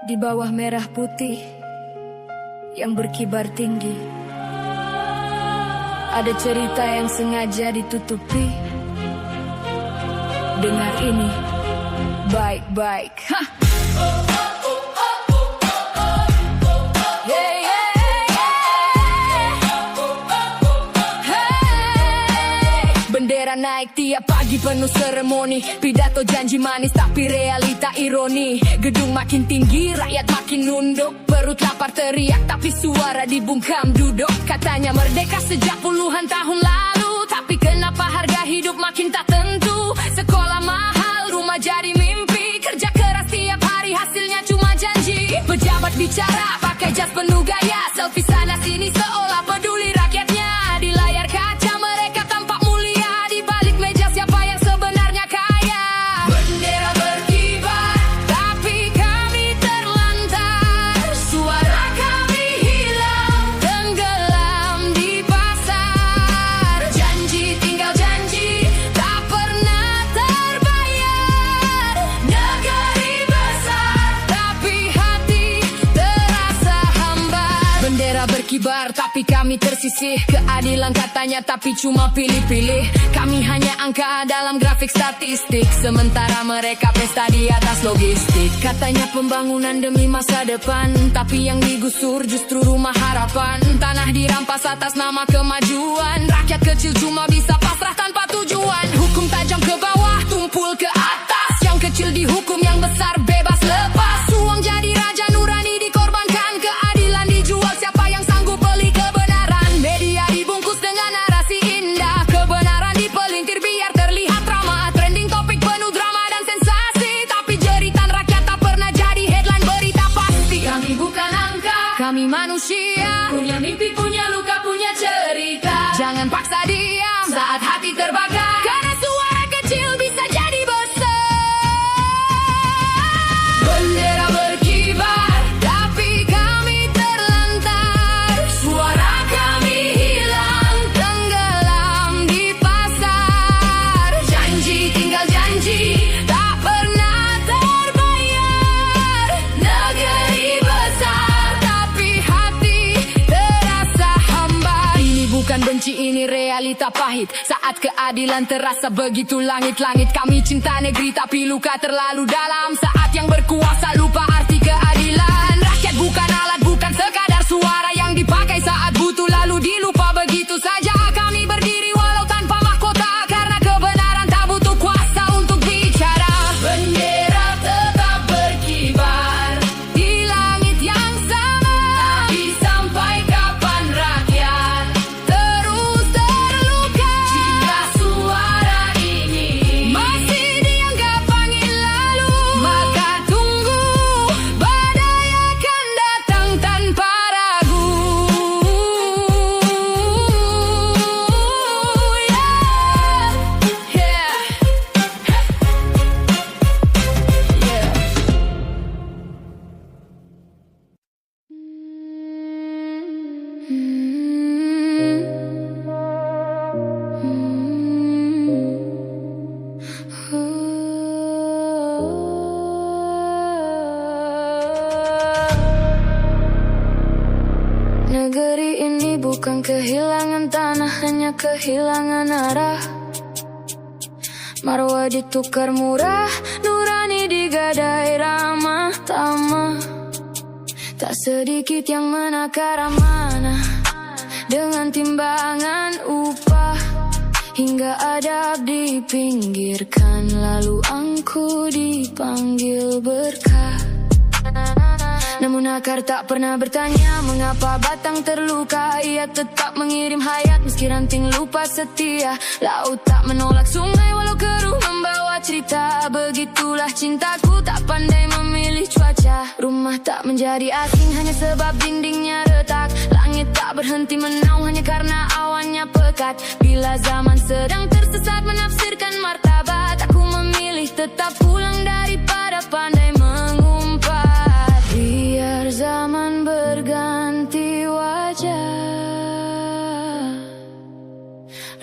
Di bawah merah putih yang berkibar tinggi, ada cerita yang sengaja ditutupi. Dengar ini baik-baik. Bendera naik tiap pagi penuh seremoni, pidato janji manis tapi realita ironi. Gedung makin tinggi, rakyat makin nunduk, perut lapar teriak tapi suara dibungkam duduk. Katanya merdeka sejak puluhan tahun lalu, tapi kenapa harga hidup makin tak tentu? Sekolah mahal, rumah jadi mimpi, kerja keras tiap hari hasilnya cuma janji. Pejabat bicara pakai jas penuh gaya, selfie sana sini seolah peduli rakyatnya. Di layar kaca mereka tampak mulia, di balik meja siapa yang sebenarnya kaya. Bendera berkibar tapi kami terlantar, suara kami hilang tenggelam di pasar. Janji tinggal janji tak pernah terbayar. Negeri besar tapi hati terasa hambar. Bendera berkibar tapi kami tersisih, keadilan katanya tapi cuma pilih-pilih. Kami hanya angka dalam grafik statistik, sementara mereka pesta di atas logistik. Katanya pembangunan demi masa depan, tapi yang digusur justru rumah harapan. Tanah dirampas atas nama kemajuan, rakyat kecil cuma bisa pasrah tanpa tujuan. Hukum tajam ke bawah, tumpul ke atas, yang kecil dihukum, yang besar bebas lepas. Uang jadi raja nurani dikorbankan, keadilan dijual, siapa yang sanggup beli kebenaran? Media dibungkus dengan narasi indah, kebenaran dipelintir biar terlihat ramah. Trending topik penuh drama dan sensasi, tapi jeritan rakyat tak pernah jadi headline berita pasti. Kami bukan angka, kami manusia, punya mimpi, punya luka, punya cerita. Jangan paksa diam saat hati terbakar, karena suara kecil bisa jadi besar. Bendera berkibar tapi kami terlantar, suara kami hilang tenggelam di pasar. Janji tinggal janji tak pernah terbayar. Negeri besar tapi hati terasa hambar. Ini bukan benci, ini realita pahit. Saat keadilan terasa begitu langit-langit, kami cinta negeri tapi luka terlalu dalam. Saat yang berkuasa lupa arti keadilan, rakyat bukan alat, bukan sekadar suara yang dipakai saat butuh lalu dilupa begitu saja. Kami berdiri walau tanpa mahkota, karena kebenaran tak butuh kuasa untuk bicara. Bendera tetap berkibar di langit yang sama, tapi sampai kapan rakyat terus terluka jika suara ini masih dianggap angin lalu? Maka tunggu, badai akan datang tanpa ragu. Negeri ini bukan kehilangan tanah, hanya kehilangan arah. Marwah ditukar murah, nurani digadai ramah tamah. Tak sedikit yang menakar amanah dengan timbangan upah, hingga adab dipinggirkan, lalu angku dipanggil berkah. Namun akar tak pernah bertanya mengapa batang terluka. Ia tetap mengirim hayat meski ranting lupa setia. Laut tak menolak sungai walau keruh membawa cerita. Begitulah cintaku tak pandai memilih cuaca. Rumah tak menjadi asing hanya sebab dindingnya retak. Langit tak berhenti menaung hanya karena awannya pekat. Bila zaman sedang tersesat menafsirkan martabat, aku memilih tetap pulang daripada pandai mengumpat. Biar zaman berganti wajah,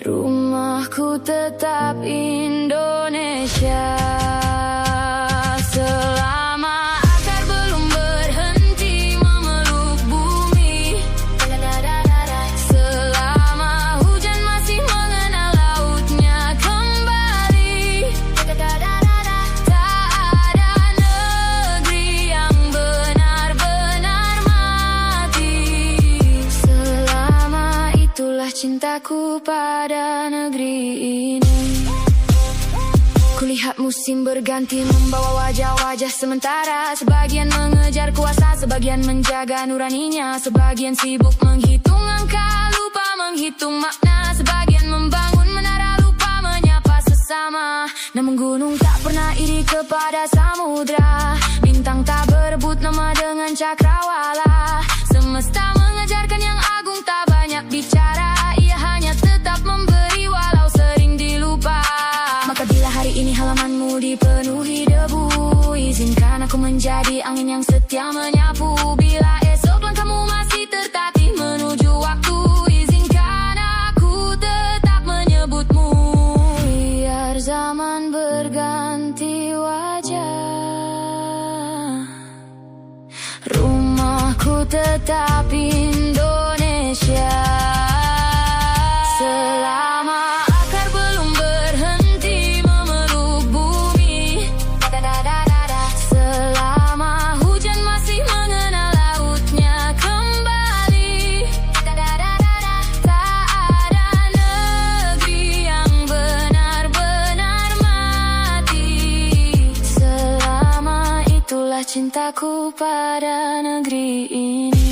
rumahku tetap Indonesia. Selama akar belum ber cintaku pada negeri ini. Kulihat musim berganti membawa wajah-wajah sementara. Sebagian mengejar kuasa, sebagian menjaga nuraninya. Sebagian sibuk menghitung angka, lupa menghitung makna. Sebagian membangun menara, lupa menyapa sesama. Namun gunung tak pernah iri kepada samudra. Bintang tak berebut nama dengan cakrawala. Semesta mengajarkan yang agung tak banyak bicara. Ia hanya tetap memberi walau sering dilupa. Maka bila hari ini halamanmu dipenuhi debu, izinkan aku menjadi angin yang setia menyapu. Bila esok langkahmu masih tertatih menuju waktu, izinkan aku tetap menyebutmu. Biar zaman berganti wajah, rumahku tetap Indonesia. Selama akar belum berhenti memeluk bumi, selama hujan masih mengenal lautnya kembali, tak ada negeri yang benar-benar mati. Selama itulah cintaku pada negeri ini.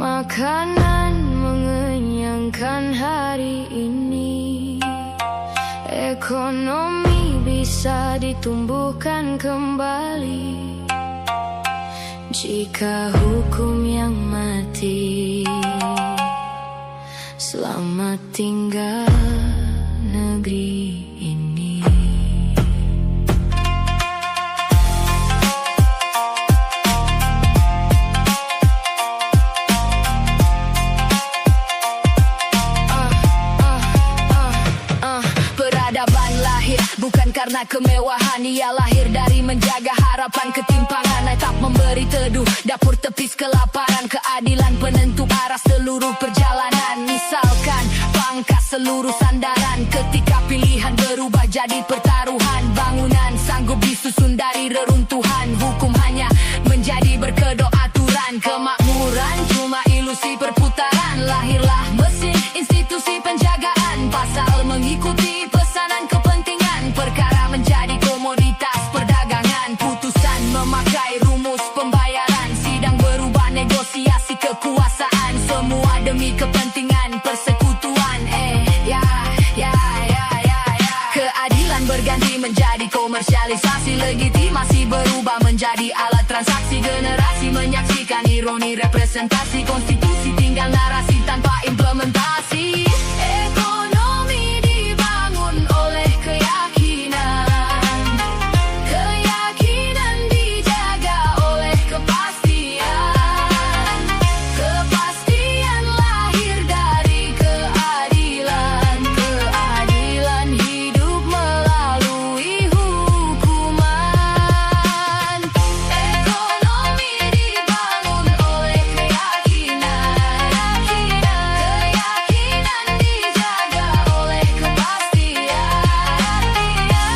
Makanan mengenyangkan hari ini, ekonomi bisa ditumbuhkan kembali jika hukum yang mati. Selamat tinggal negeri ini. Bukan karena kemewahan, ia lahir dari menjaga harapan. Ketimpangan tetap memberi teduh, dapur tepis kelaparan. Keadilan penentu arah seluruh perjalanan. Misalkan pangkas seluruh sandaran. Ketika pilihan berubah jadi pertaruhan, bangunan sanggup disusun dari reruntuhan. Hukum hanya menjadi berkedok aturan. Kemakmuran cuma ilusi perputaran. Lahirlah mesin institusi penjagaan. Pasal mengikuti pesanan kepentingan. Perkara menjadi komoditas perdagangan. Putusan memakai rumus pembayaran. Sidang berubah negosiasi kekuasaan. Semua demi kepentingan persekutuan. Keadilan berganti menjadi komersialisasi. Legitimasi berubah menjadi alat transaksi. Generasi menyaksikan ironi representasi. Konstitusi tinggal narasi tanpa implementasi. Ekonomi dibangun oleh keyakinan dijaga oleh kepastian. Kepastian lahir dari keadilan. Keadilan hidup melalui hukuman. Ekonomi dibangun oleh keyakinan. Keyakinan dijaga oleh kepastian.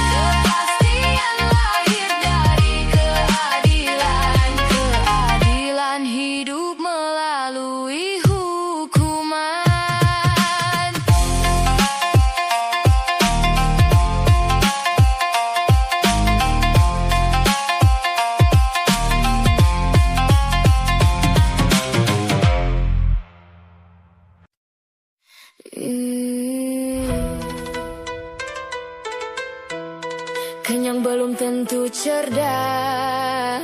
Kepastian lahir dari keadilan. Keadilan hidup melalui hukuman. Kenyang belum tentu cerdas.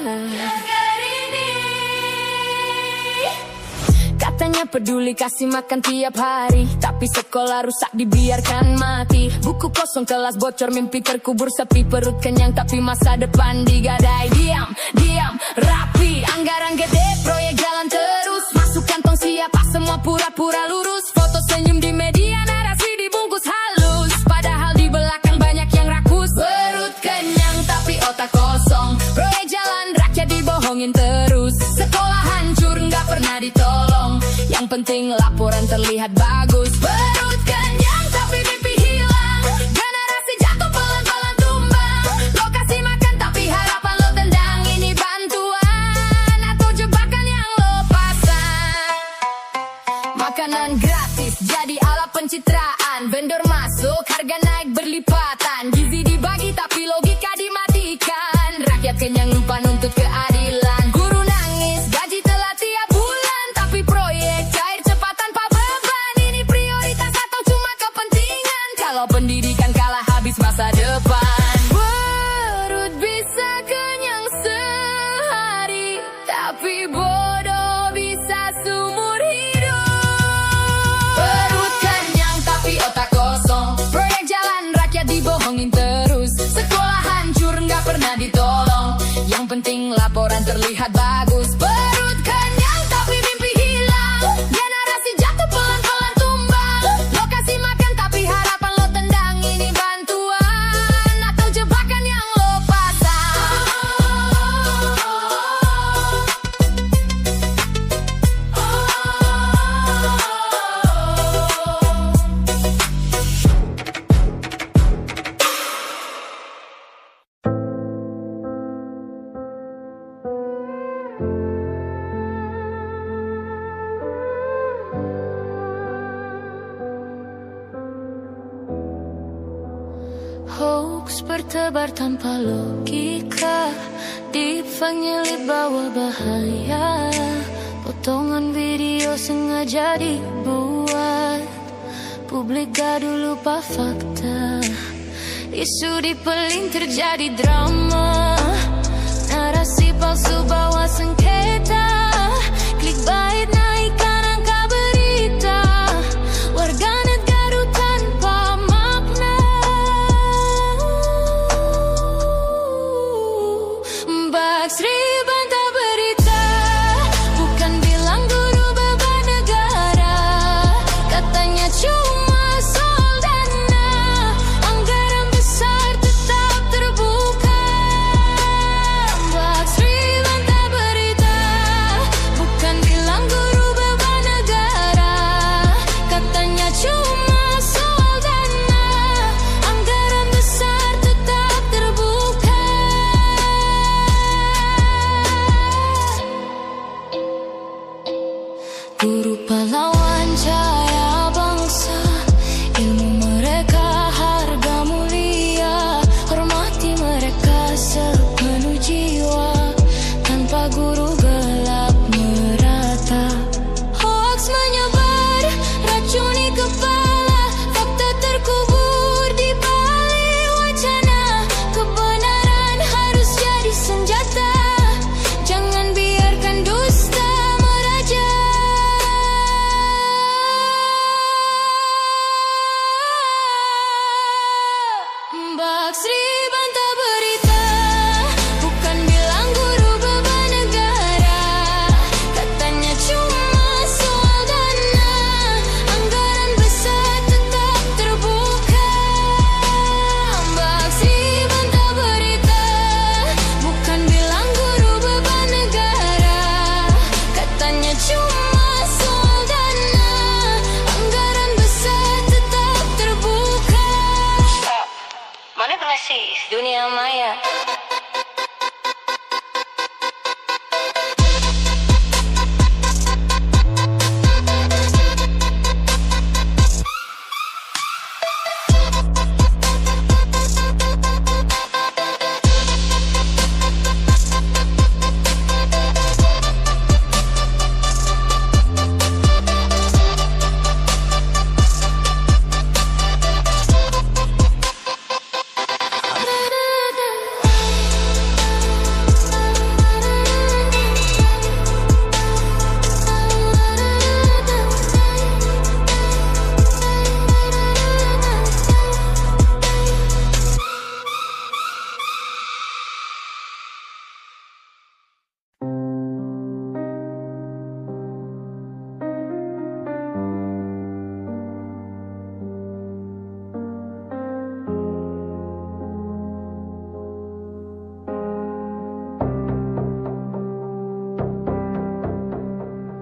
Katanya peduli kasih makan tiap hari, tapi sekolah rusak dibiarkan mati. Buku kosong, kelas bocor, mimpi terkubur sepi. Perut kenyang tapi masa depan digadai. Diam, rapi, anggaran gede, proyek jalan terus. pura-pura lurus. Foto senyum di media, narasi dibungkus halus, padahal di belakang banyak yang rakus. Perut kenyang tapi otak kosong, proyek jalan rakyat dibohongin terus. Sekolah hancur nggak pernah ditolong, yang penting laporan terlihat bagus. Perut kenyang tapi mimpi hilang, generasi jatuh pelan-pelan tumbang. Lokasi makan tapi harapan lo tendang. Ini bantuan atau jebakan yang lo pasang? Makanan gratis jadi alat pencitraan, vendor masuk harga naik berlipatan. Gizi dibagi tapi logika dimatikan, rakyat kenyang lupa nuntut keadilan. Guru nangis gaji telat tiap bulan, tapi proyek cair cepat tanpa beban. Ini prioritas atau cuma kepentingan? Kalau pendidikan kalah habis masa depan. Perut bisa kenyang sehari, tapi bodoh bisa seumur hidup. Perut kenyang tapi otak kosong, proyek jalan rakyat dibohongin terus. Sekolah hancur nggak pernah ditolong, yang penting laporan terlihat bagus. Perut kenyang tapi mimpi hilang, generasi jatuh pelan-pelan tumbang. Lokasi makan tapi harapan lo tendang. Ini bantuan atau jebakan yang lo pasang? Hoax bertebar tanpa logika, deepfake nyelip bawa bahaya. Potongan video sengaja dibuat, publik gaduh lupa fakta. Isu dipelintir jadi drama, narasi palsu bawa sengketa. Clickbait naikkan angka berita, warganet gaduh tanpa makna. Baksri bantah berita, bukan bilang guru beban negara. Katanya cuma soal dana, anggaran besar tetap terbuka. Baksri bantah berita, bukan bilang guru beban negara. Katanya cuma soal dana, anggaran besar tetap terbuka. Guru pahlawan cahaya bangsa, ilmu mereka harga mulia. Hormati mereka sepenuh jiwa, tanpa guru gelap merata. Hoax menyebar, racuni kepala, fakta terkubur di balik wacana. Kebenaran harus jadi senjata, jangan biarkan dusta meraja.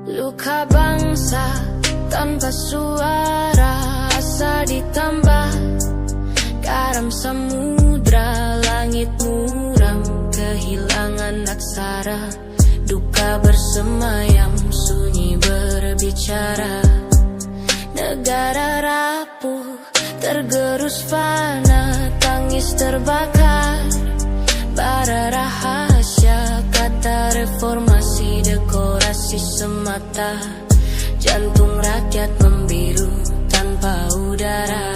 Luka bangsa tanpa suara, asa ditambah garam samudra, langit muram, kehilangan aksara, duka bersemayam, sunyi berbicara. Negara rapuh, tergerus fana, tangis terbakar, bara rahasia, kata reformasi, dekorasi semata. Jantung rakyat membiru tanpa udara.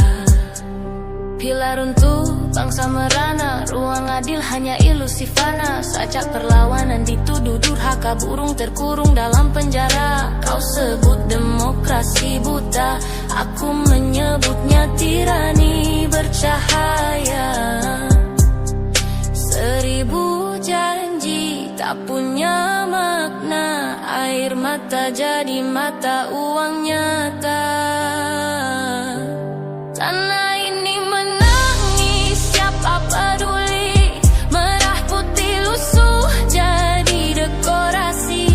Pilar untuk bangsa merana, ruang adil hanya ilusi fana. Sajak perlawanan dituduh durhaka, burung terkurung dalam penjara. Kau sebut demokrasi buta, aku menyebutnya tirani bercahaya. 1000 janji tak punya makna, air mata jadi mata uang nyata. Tanah ini menangis, siapa peduli? Merah putih lusuh jadi dekorasi.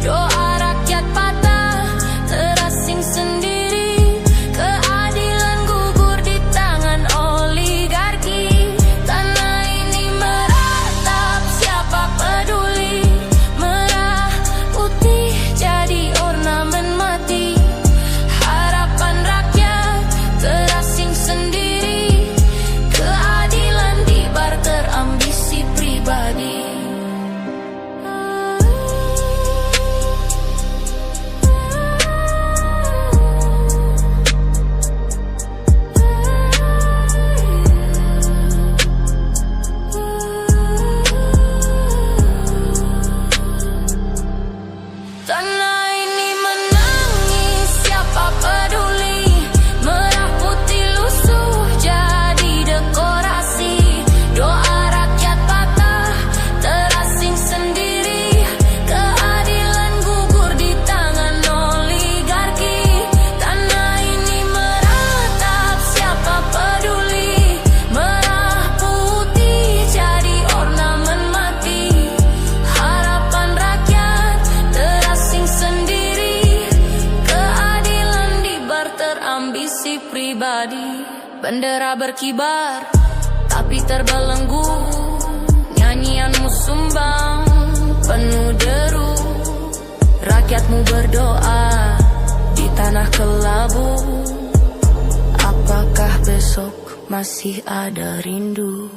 Doa rakyat patah, terasing sendiri. Keadilan gugur di tangan oligarki. Tanah ini meratap, siapa peduli? Merah putih jadi ornamen mati. Harapan rakyat terasing sendiri. Keadilan dibarter ambisi pribadi. Tanah ini menangis, siapa peduli? Merah putih lusuh jadi dekorasi. Doa rakyat patah, terasing sendiri. Keadilan gugur di tangan oligarki. Tanah ini meratap, siapa peduli? Merah putih jadi ornamen mati. Harapan rakyat terasing sendiri. Keadilan dibarter ambisi pribadi. Bendera berkibar tapi terbelenggu, nyanyianmu sumbang penuh deru. Rakyatmu berdoa di tanah kelabu. Apakah besok masih ada rindu?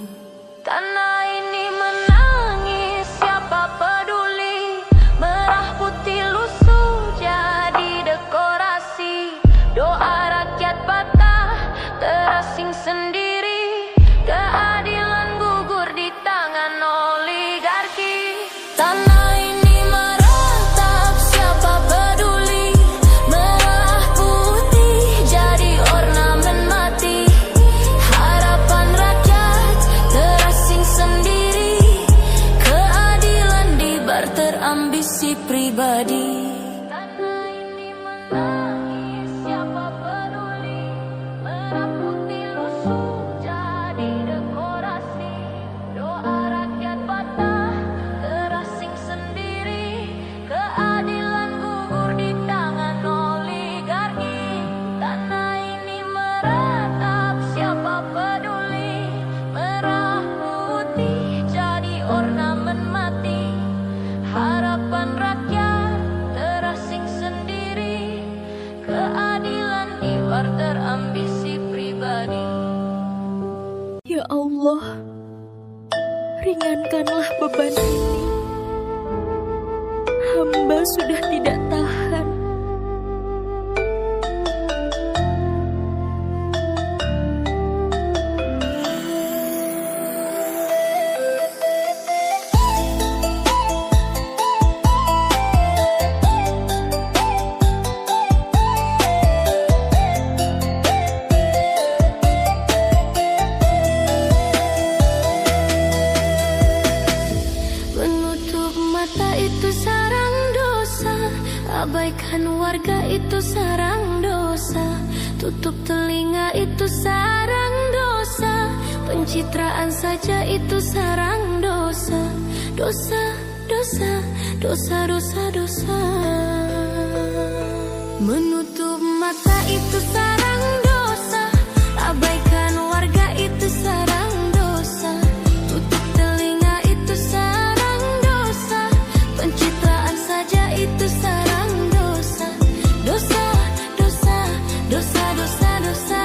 Tanah ini menangis, siapa peduli? Merah putih lusuh jadi dekorasi. Doa rakyat patah, terasing sendiri. Keadilan gugur di tangan oligarki. Tanah ini meratap, siapa peduli? Merah putih jadi ornamen mati. Harapan rakyat terasing sendiri. Keadilan dibarter ambisi pribadi. Tanah ini menangis, siapa peduli? Merah putih lusuh jadi dekorasi. Doa rakyat patah, terasing sendiri. Keadilan gugur di tangan oligarki. Tanah ini meratap, siapa peduli? Merah putih jadi ornamen mati. Harapan rakyat terasing sendiri. Keadilan dibarter ambisi pribadi. Ya Allah, ringankanlah beban ini. Hamba sudah tidak tahan. Menutup mata itu sarang dosa, abaikan warga itu sarang dosa, tutup telinga itu sarang dosa, pencitraan saja itu sarang dosa. Dosa, dosa, dosa, dosa, dosa. Menutup mata itu sarang dosa, abaikan warga itu sarang dosa, tutup telinga itu sarang dosa, pencitraan saja itu sarang dosa. Dosa, dosa, dosa, dosa, dosa.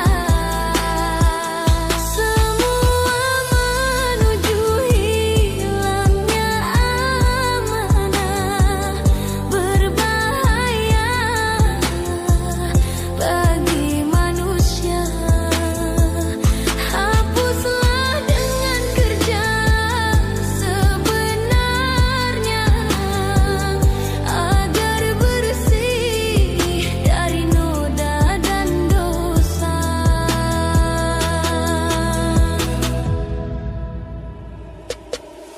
Semua menuju hilangnya amanah, berbahaya bagi manusia. Hapuslah dengan kerja sebenarnya, agar bersih dari noda dan dosa.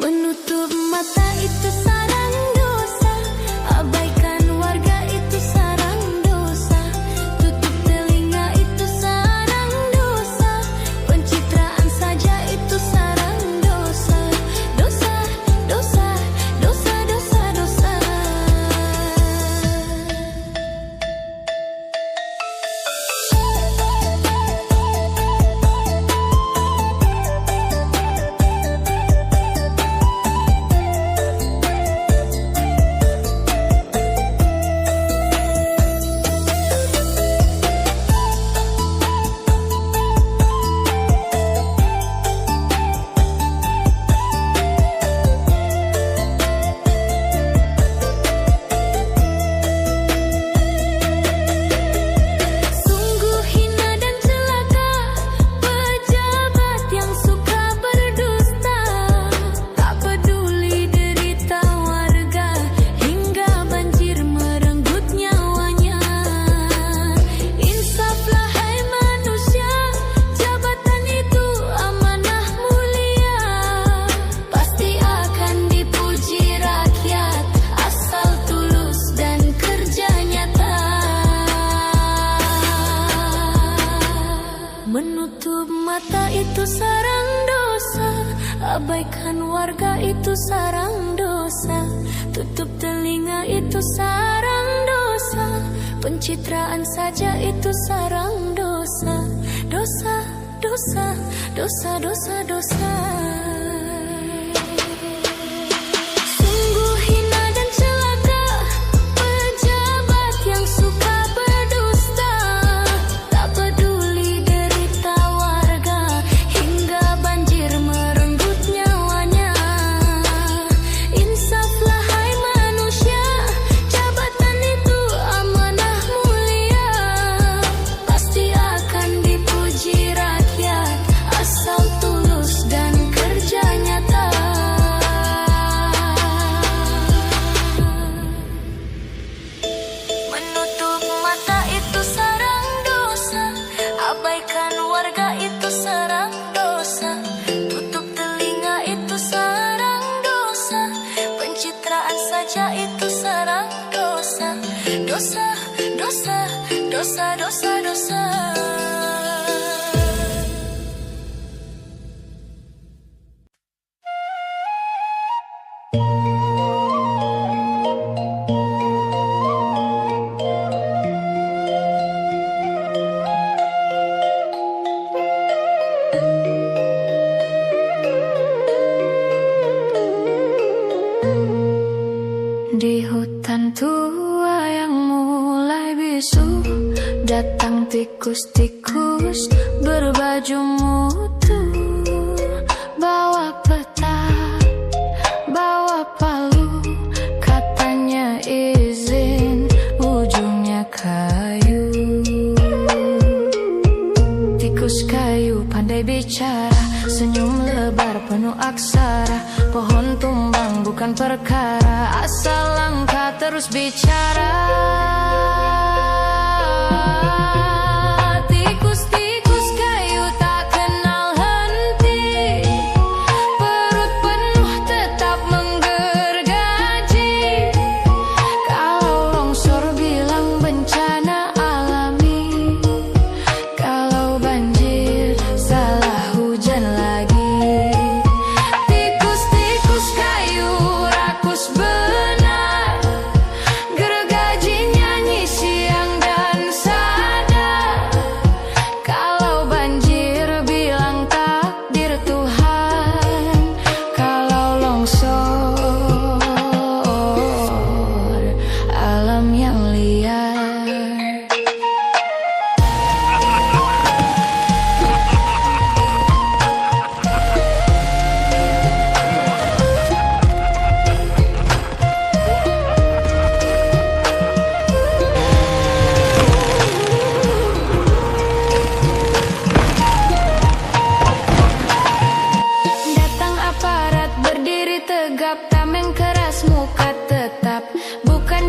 Menutup mata itu sarang dosa, abaikan warga itu sarang dosa, tutup telinga itu sarang dosa, pencitraan saja itu sarang dosa. Dosa, dosa, dosa, dosa, dosa. Sungguh hina dan celaka pejabat yang suka berdusta, tak peduli derita warga hingga banjir merenggut nyawanya. Insaflah hai manusia, jabatan itu amanah mulia, pasti akan dipuji rakyat asal tulus dan kerja nyata. Menutup mata itu sarang dosa, abaikan warga itu sarang dosa, tutup telinga itu sarang dosa, pencitraan saja itu sarang dosa. Dosa, dosa, dosa, dosa, dosa. Sungguh hina dan celaka pejabat yang suka berdusta, tak peduli derita warga hingga banjir merenggut nyawanya. Insaflah hai manusia, jabatan itu amanah mulia, pasti akan dipuji rakyat asal tulus dan kerja nyata. Menutup mata itu sarang dosa, abaikan warga itu sarang dosa, tutup telinga itu sarang dosa, pencitraan saja itu sarang dosa. Dosa, dosa, dosa, dosa, dosa. Di hutan tua yang mulai bisu, datang tikus-tikus berbaju mutu, bawa peta, bawa palu, katanya izin, ujungnya kayu. Tikus kayu pandai bicara, senyum lebar penuh aksara, pohon tumbang bukan perkara, asal langkah terus bicara. Tikus-tikus kayu tak kenal henti, perut penuh tetap menggergaji. Kalau longsor bilang bencana alami, kalau banjir salah hujan lagi. Tikus-tikus kayu rakus benar, gergajinya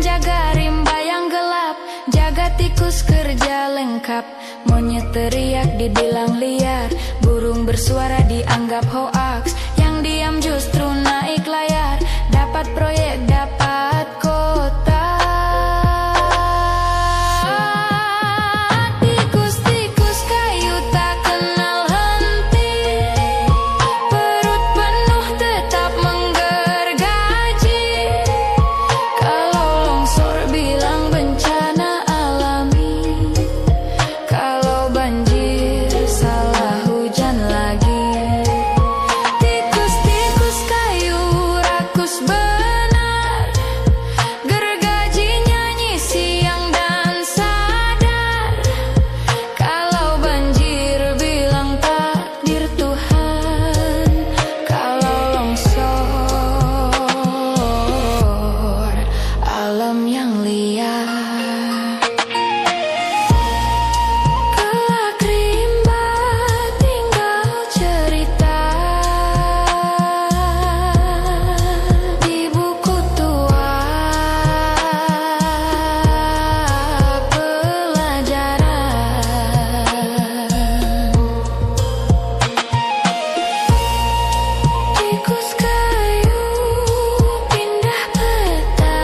menjaga rimba yang gelap, jaga tikus kerja lengkap. Monyet teriak dibilang liar, burung bersuara dianggap hoaks. Yang diam justru naik layar, dapat proyek dapat kota. Tikus-tikus kayu tak kenal henti, perut penuh tetap menggergaji. Kalau longsor bilang bencana alami, kalau banjir salah hujan lagi. Tikus-tikus kayu rakus benar, gergaji nyanyi siang dan sadar. Kalau banjir bilang takdir Tuhan, kalau longsor alam yang liar. Kelak rimba tinggal cerita di buku tua pelajaran. Tikus kayu pindah peta,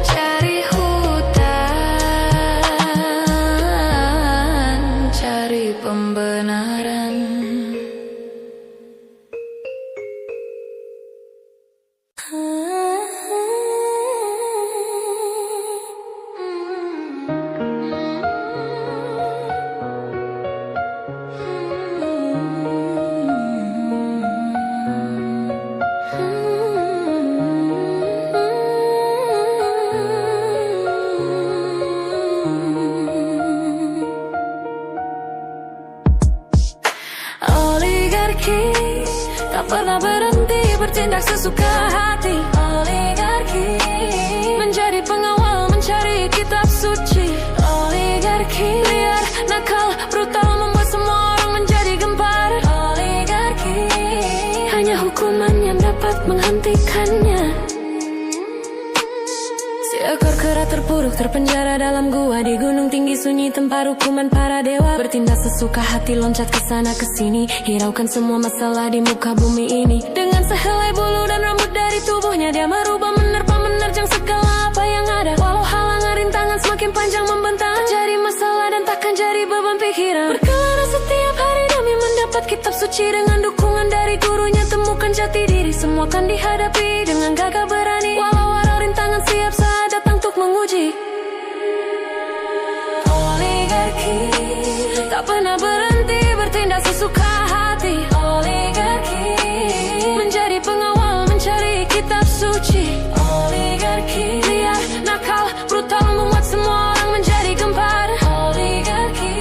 cari hutan, cari pembenaran. Oligarki tak pernah berhenti bertindak sesuka hati. Oligarki menjadi pengawal, mencari kitab suci. Oligarki liar, nakal, brutal, membuat semua orang menjadi gempar. Oligarki hanya hukuman yang dapat menghentikannya. Seekor kera terpuruk terpenjara dalam gua di gunung tinggi sunyi tempat hukuman para dewa. Bertindak sesuka hati, loncat ke sana ke sini, hiraukan semua masalah di muka bumi ini. Dengan sehelai bulu dan rambut dari tubuhnya, dia merubah, menerjang segala apa yang ada. Walau halangan rintangan semakin panjang membentang, tak jadi masalah dan takkan jadi beban pikiran. Berkelana setiap hari demi mendapat kitab suci. Dengan dukungan dari gurunya temukan jati diri, semua kan dihadapi dengan gagah berani. Walau ada rintangan siap saat datang untuk menguji. Oligarki tak pernah berhenti bertindak sesuka hati. Oligarki menjadi pengawal, mencari kitab suci. Oligarki liar, nakal, brutal, membuat semua orang menjadi gempar. Oligarki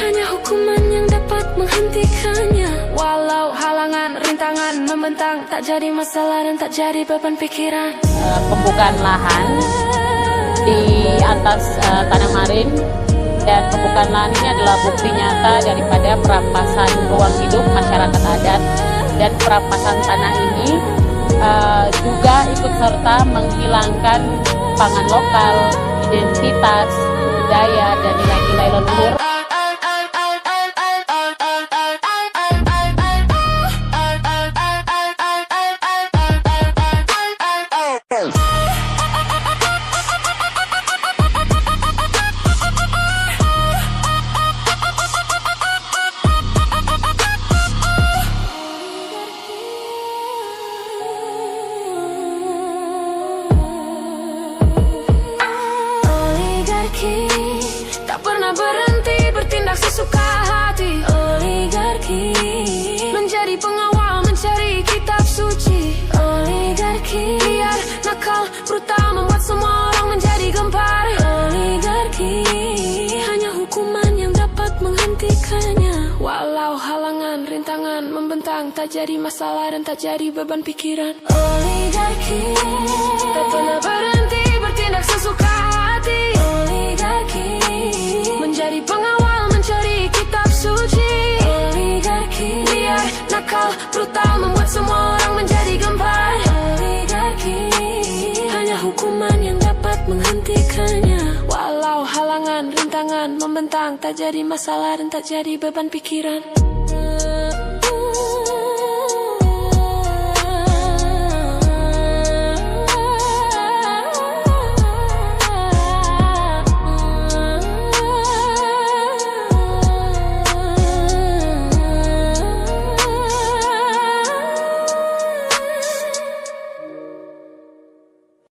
hanya hukuman yang dapat menghentikannya. Walau halangan rintangan membentang, tak jadi masalah dan tak jadi beban pikiran. Pembukaan lahan di atas tanah marin, dan pembukaan lahan ini adalah bukti nyata daripada perampasan ruang hidup masyarakat adat, dan perampasan tanah ini juga ikut serta menghilangkan pangan lokal, identitas, budaya, dan nilai-nilai leluhur. Tak pernah berhenti bertindak sesuka hati. Oligarki menjadi pengawal, mencari kitab suci. Oligarki liar, nakal, brutal, membuat semua orang menjadi gempar. Oligarki hanya hukuman yang dapat menghentikannya. Walau halangan rintangan membentang, tak jadi masalah dan tak jadi beban pikiran. Oligarki tak pernah berhenti bertindak sesuka hati. Oligarki menjadi pengawal, mencari kitab suci. Oligarki liar, nakal, brutal, membuat semua orang menjadi gempar. Oligarki hukuman yang dapat menghentikannya. Walau halangan, rintangan membentang, tak jadi masalah dan tak jadi beban pikiran.